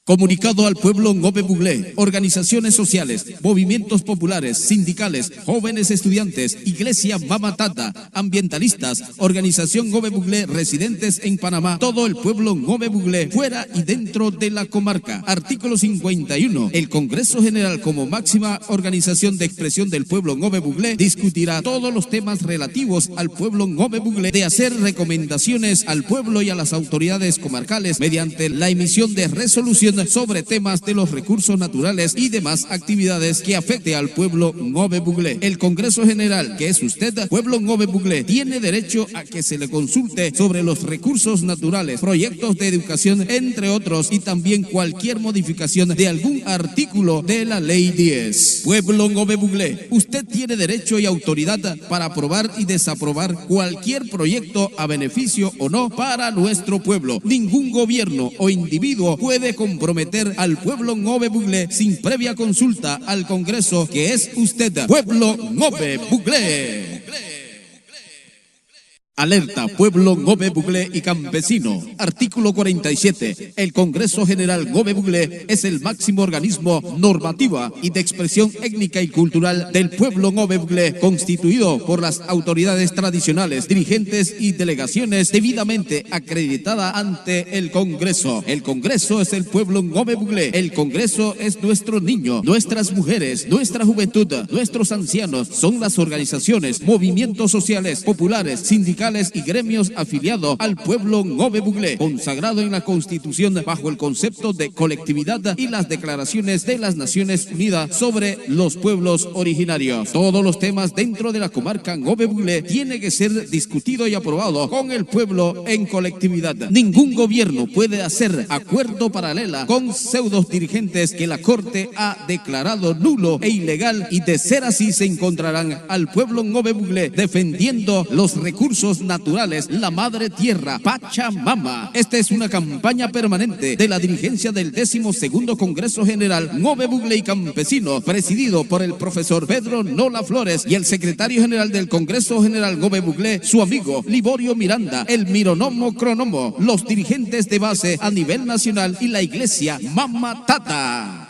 Comunicado al pueblo Ngove Buglé, organizaciones sociales, movimientos populares, sindicales, jóvenes estudiantes, Iglesia Mama Tata, ambientalistas, organización Ngove Buglé, residentes en Panamá, todo el pueblo Ngove Buglé, fuera y dentro de la comarca. Artículo 51. El Congreso General, como máxima organización de expresión del pueblo Ngove Buglé, discutirá todos los temas relativos al pueblo Ngove Buglé, de hacer recomendaciones al pueblo y a las autoridades comarcales mediante la emisión de resolución sobre temas de los recursos naturales y demás actividades que afecte al pueblo Ngove Buglé. El Congreso General, que es usted, pueblo Ngove Buglé, tiene derecho a que se le consulte sobre los recursos naturales, proyectos de educación, entre otros, y también cualquier modificación de algún artículo de la Ley 10. Pueblo Ngove Buglé, usted tiene derecho y autoridad para aprobar y desaprobar cualquier proyecto a beneficio o no para nuestro pueblo. Ningún gobierno o individuo puede comprometer al pueblo Ngove Buglé sin previa consulta al Congreso, que es usted, pueblo Ngove Buglé. Alerta, pueblo Ngove Buglé y campesino. Artículo 47. El Congreso General Ngove Buglé es el máximo organismo normativa y de expresión étnica y cultural del pueblo Ngove Buglé, constituido por las autoridades tradicionales, dirigentes y delegaciones debidamente acreditada ante el Congreso. El Congreso es el pueblo Ngove Buglé. El Congreso es nuestro niño, nuestras mujeres, nuestra juventud, nuestros ancianos. Son las organizaciones, movimientos sociales, populares, sindicales y gremios afiliados al pueblo Ngove Buglé, consagrado en la Constitución bajo el concepto de colectividad y las declaraciones de las Naciones Unidas sobre los pueblos originarios. Todos los temas dentro de la comarca Ngove Buglé tienen que ser discutidos y aprobados con el pueblo en colectividad. Ningún gobierno puede hacer acuerdo paralela con pseudos dirigentes que la Corte ha declarado nulo e ilegal, y de ser así se encontrarán al pueblo Ngove Buglé defendiendo los recursos naturales, la madre tierra, Pachamama. Esta es una campaña permanente de la dirigencia del 12º Congreso General Ngove Buglé y Campesino, presidido por el profesor Pedro Nola Flores y el secretario general del Congreso General Ngove Buglé, su amigo Liborio Miranda, el Mironomo Cronomo, los dirigentes de base a nivel nacional y la Iglesia Mama Tata.